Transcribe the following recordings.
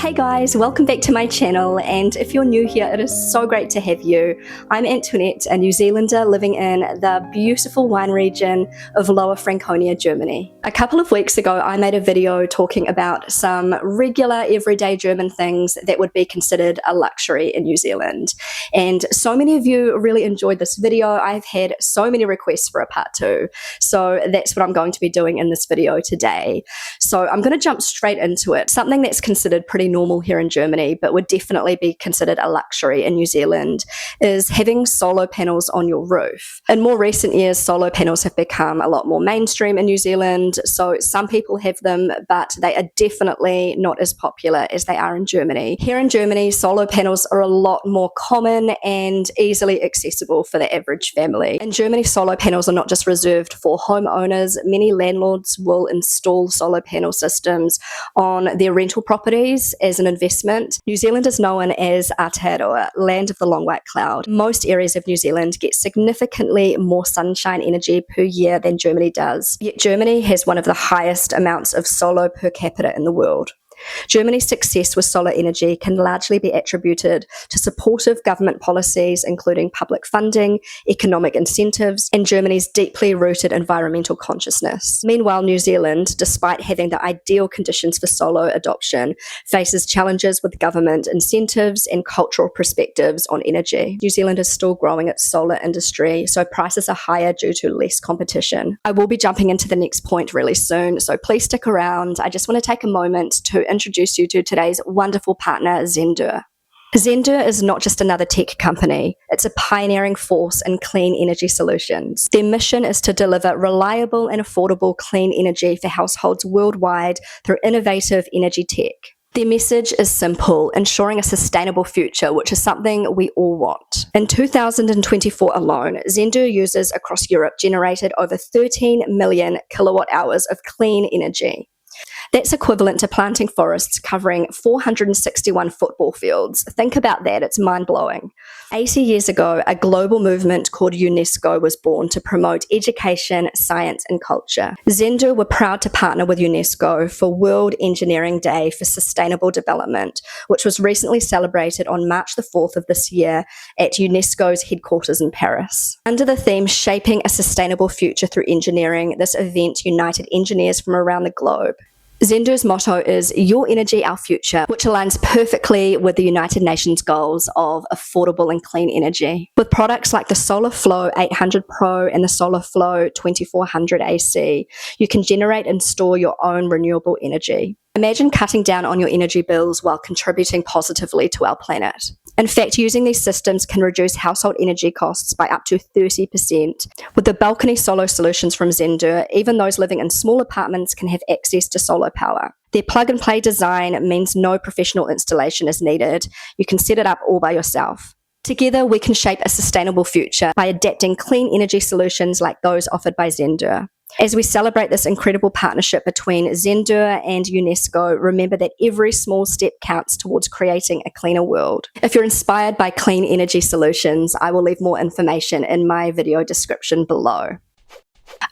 Hey guys, welcome back to my channel, and if you're new here, it is so great to have you. I'm Antoinette, a New Zealander living in the beautiful wine region of Lower Franconia, Germany. A couple of weeks ago, I made a video talking about some regular everyday German things that would be considered a luxury in New Zealand. And so many of you really enjoyed this video. I've had so many requests for a part 2. So that's what I'm going to be doing in this video today. So I'm going to jump straight into it. Something that's considered pretty normal here in Germany, but would definitely be considered a luxury in New Zealand, is having solar panels on your roof. In more recent years, solar panels have become a lot more mainstream in New Zealand, so some people have them, but they are definitely not as popular as they are in Germany. Here in Germany, solar panels are a lot more common and easily accessible for the average family. In Germany, solar panels are not just reserved for homeowners. Many landlords will install solar panel systems on their rental properties as an investment. New Zealand is known as Aotearoa, land of the long white cloud. Most areas of New Zealand get significantly more sunshine energy per year than Germany does. Yet Germany has one of the highest amounts of solar per capita in the world. Germany's success with solar energy can largely be attributed to supportive government policies, including public funding, economic incentives, and Germany's deeply rooted environmental consciousness. Meanwhile, New Zealand, despite having the ideal conditions for solar adoption, faces challenges with government incentives and cultural perspectives on energy. New Zealand is still growing its solar industry, so prices are higher due to less competition. I will be jumping into the next point really soon, so please stick around. I just want to take a moment to introduce you to today's wonderful partner, Zendure. Zendure is not just another tech company, it's a pioneering force in clean energy solutions. Their mission is to deliver reliable and affordable clean energy for households worldwide through innovative energy tech. Their message is simple, ensuring a sustainable future, which is something we all want. In 2024 alone, Zendure users across Europe generated over 13 million kilowatt hours of clean energy. That's equivalent to planting forests covering 461 football fields. Think about that, it's mind-blowing. 80 years ago, a global movement called UNESCO was born to promote education, science, and culture. Zendure were proud to partner with UNESCO for World Engineering Day for Sustainable Development, which was recently celebrated on March the 4th of this year at UNESCO's headquarters in Paris. Under the theme Shaping a Sustainable Future Through Engineering, this event united engineers from around the globe. Zendure's motto is Your Energy, Our Future, which aligns perfectly with the United Nations goals of affordable and clean energy. With products like the SolarFlow 800 Pro and the SolarFlow 2400 AC, you can generate and store your own renewable energy. Imagine cutting down on your energy bills while contributing positively to our planet. In fact, using these systems can reduce household energy costs by up to 30%. With the balcony solar solutions from Zendure, even those living in small apartments can have access to solar power. Their plug-and-play design means no professional installation is needed. You can set it up all by yourself. Together, we can shape a sustainable future by adapting clean energy solutions like those offered by Zendure. As we celebrate this incredible partnership between Zendure and UNESCO, remember that every small step counts towards creating a cleaner world. If you're inspired by clean energy solutions, I will leave more information in my video description below.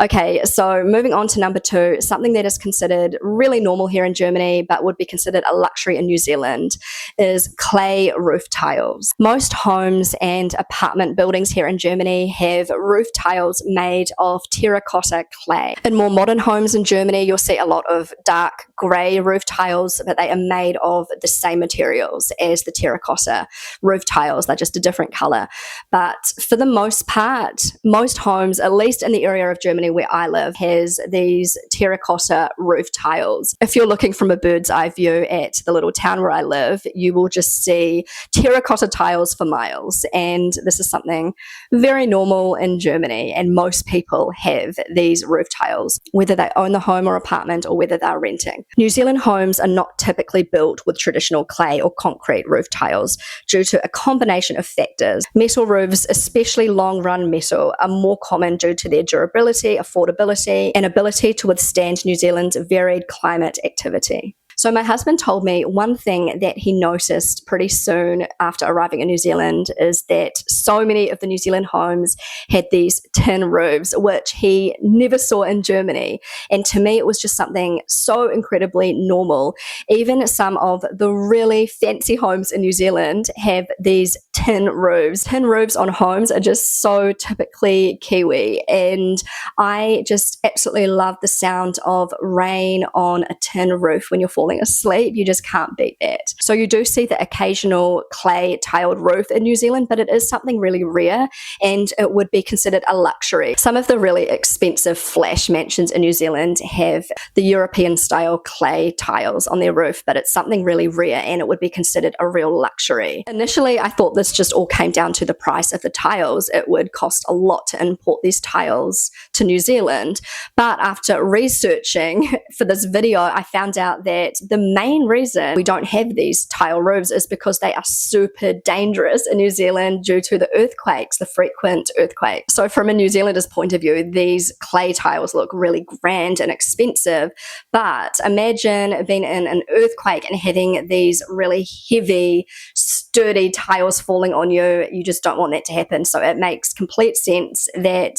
Okay, so moving on to number 2, something that is considered really normal here in Germany but would be considered a luxury in New Zealand is clay roof tiles. Most homes and apartment buildings here in Germany have roof tiles made of terracotta clay. In more modern homes in Germany, you'll see a lot of dark grey roof tiles, but they are made of the same materials as the terracotta roof tiles. They're just a different colour. But for the most part, most homes, at least in the area of Germany where I live, has these terracotta roof tiles. If you're looking from a bird's eye view at the little town where I live, you will just see terracotta tiles for miles. And this is something very normal in Germany, and most people have these roof tiles, whether they own the home or apartment or whether they're renting. New Zealand homes are not typically built with traditional clay or concrete roof tiles due to a combination of factors. Metal roofs, especially long-run metal, are more common due to their durability, affordability, and ability to withstand New Zealand's varied climate activity. So my husband told me one thing that he noticed pretty soon after arriving in New Zealand is that so many of the New Zealand homes had these tin roofs, which he never saw in Germany. And to me, it was just something so incredibly normal. Even some of the really fancy homes in New Zealand have these tin roofs. Tin roofs on homes are just so typically Kiwi, and I just absolutely love the sound of rain on a tin roof when you're falling asleep. You just can't beat that. So you do see the occasional clay tiled roof in New Zealand, but it is something really rare, and it would be considered a luxury. Some of the really expensive flash mansions in New Zealand have the European style clay tiles on their roof, but it's something really rare and it would be considered a real luxury. Initially, I thought this just all came down to the price of the tiles. It would cost a lot to import these tiles to New Zealand. But after researching for this video, I found out that the main reason we don't have these tile roofs is because they are super dangerous in New Zealand due to the earthquakes, the frequent earthquakes. So from a New Zealander's point of view, these clay tiles look really grand and expensive, but imagine being in an earthquake and having these really heavy, sturdy tiles falling on you. You just don't want that to happen. So it makes complete sense that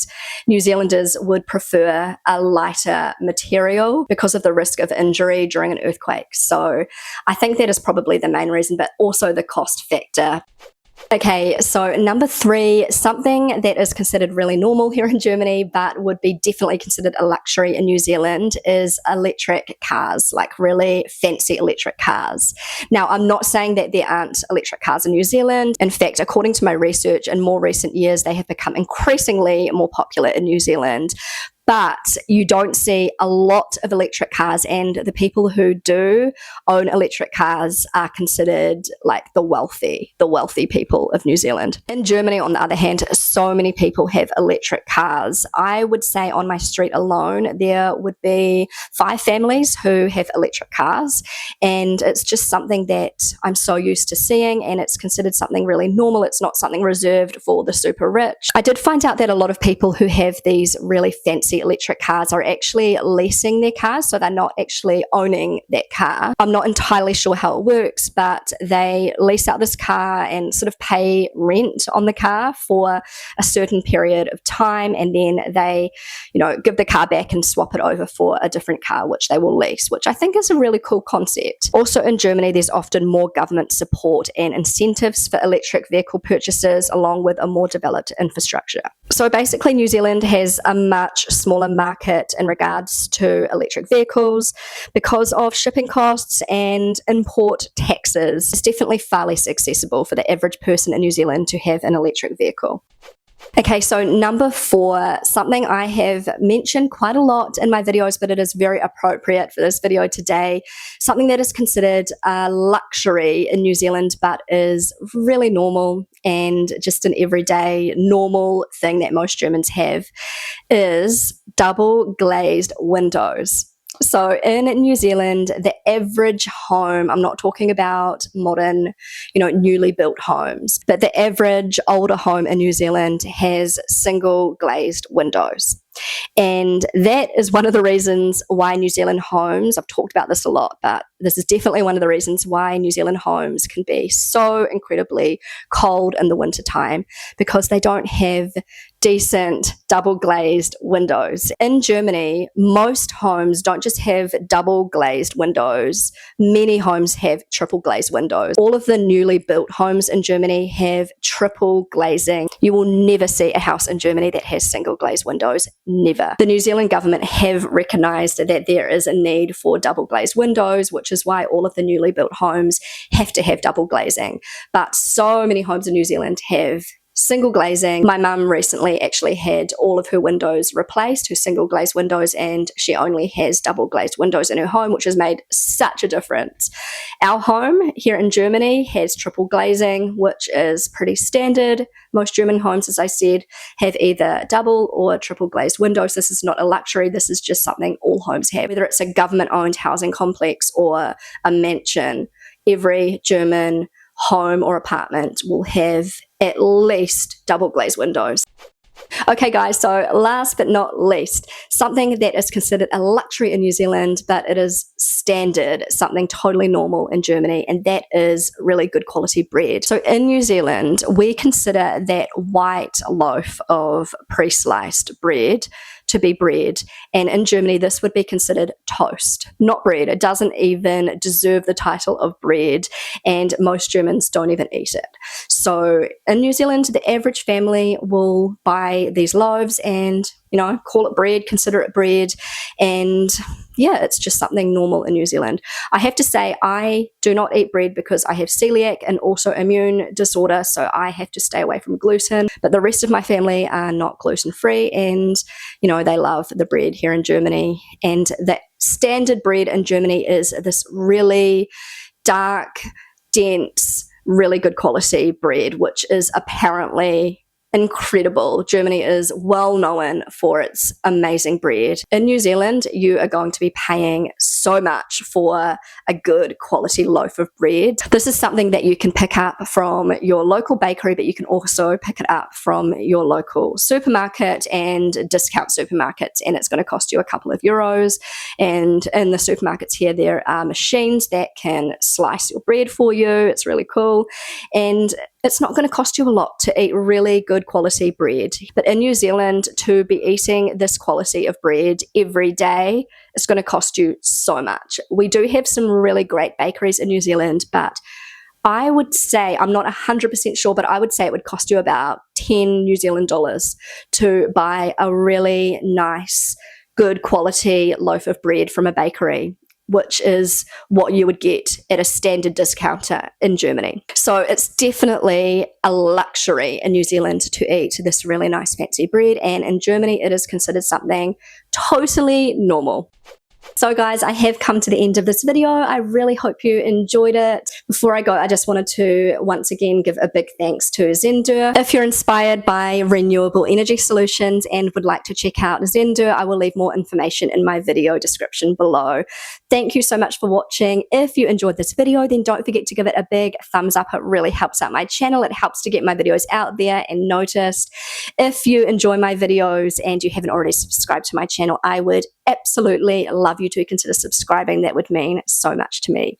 New Zealanders would prefer a lighter material because of the risk of injury during an earthquake. So I think that is probably the main reason, but also the cost factor. Okay, so number 3, something that is considered really normal here in Germany, but would be definitely considered a luxury in New Zealand is electric cars, like really fancy electric cars. Now, I'm not saying that there aren't electric cars in New Zealand. In fact, according to my research, in more recent years, they have become increasingly more popular in New Zealand. But you don't see a lot of electric cars, and the people who do own electric cars are considered like the wealthy people of New Zealand. In Germany, on the other hand, so many people have electric cars. I would say on my street alone, there would be 5 families who have electric cars, and it's just something that I'm so used to seeing, and it's considered something really normal. It's not something reserved for the super rich. I did find out that a lot of people who have these really fancy electric cars are actually leasing their cars, so they're not actually owning that car. I'm not entirely sure how it works, but they lease out this car and sort of pay rent on the car for a certain period of time, and then they, give the car back and swap it over for a different car, which they will lease, which I think is a really cool concept. Also in Germany, there's often more government support and incentives for electric vehicle purchases, along with a more developed infrastructure. So basically, New Zealand has a much smaller market in regards to electric vehicles because of shipping costs and import taxes. It's definitely far less accessible for the average person in New Zealand to have an electric vehicle. Okay, so number 4, something I have mentioned quite a lot in my videos, but it is very appropriate for this video today. Something that is considered a luxury in New Zealand, but is really normal and just an everyday normal thing that most Germans have, is double glazed windows. So in New Zealand, the average home, I'm not talking about modern, newly built homes, but the average older home in New Zealand has single glazed windows. And that is one of the reasons why New Zealand homes, I've talked about this a lot, but this is definitely one of the reasons why New Zealand homes can be so incredibly cold in the wintertime, because they don't have decent double glazed windows. In Germany, most homes don't just have double glazed windows. Many homes have triple glazed windows. All of the newly built homes in Germany have triple glazing. You will never see a house in Germany that has single glazed windows. Never. The New Zealand government have recognised that there is a need for double glazed windows, which is why all of the newly built homes have to have double glazing. But so many homes in New Zealand have single glazing. My mum recently actually had all of her windows replaced, her single glazed windows, and she only has double glazed windows in her home, which has made such a difference. Our home here in Germany has triple glazing, which is pretty standard. Most German homes, as I said, have either double or triple glazed windows. This is not a luxury. This is just something all homes have. Whether it's a government-owned housing complex or a mansion, every German home or apartment will have at least double glazed windows. Okay guys, so last but not least, something that is considered a luxury in New Zealand, but it is standard, something totally normal in Germany, and that is really good quality bread. So in New Zealand, we consider that white loaf of pre-sliced bread to be bread, and in Germany this would be considered toast, not bread. It doesn't even deserve the title of bread, and most Germans don't even eat it. So in New Zealand, the average family will buy these loaves and, you know, call it bread, consider it bread, and yeah, it's just something normal in New Zealand. I have to say, I do not eat bread because I have celiac and autoimmune disorder, so I have to stay away from gluten. But the rest of my family are not gluten-free, and, you know, they love the bread here in Germany. And that standard bread in Germany is this really dark, dense, really good quality bread, which is apparently incredible. Germany is well known for its amazing bread. In New Zealand, you are going to be paying so much for a good quality loaf of bread. This is something that you can pick up from your local bakery, but you can also pick it up from your local supermarket and discount supermarkets, and it's going to cost you a couple of euros. And in the supermarkets here, there are machines that can slice your bread for you. It's really cool. And it's not going to cost you a lot to eat really good quality bread. But in New Zealand, to be eating this quality of bread every day, it's going to cost you so much. We do have some really great bakeries in New Zealand, but I would say, I'm not 100% sure, but I would say it would cost you about 10 New Zealand dollars to buy a really nice, good quality loaf of bread from a bakery, which is what you would get at a standard discounter in Germany. So it's definitely a luxury in New Zealand to eat this really nice fancy bread, and in Germany it is considered something totally normal. So guys, I have come to the end of this video. I really hope you enjoyed it. Before I go, I just wanted to once again give a big thanks to Zendure. If you're inspired by renewable energy solutions and would like to check out Zendure, I will leave more information in my video description below. Thank you so much for watching. If you enjoyed this video, then don't forget to give it a big thumbs up. It really helps out my channel. It helps to get my videos out there and noticed. If you enjoy my videos and you haven't already subscribed to my channel, I would absolutely love you to consider subscribing. That would mean so much to me.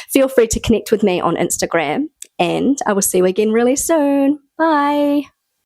Feel free to connect with me on Instagram, and I will see you again really soon. Bye.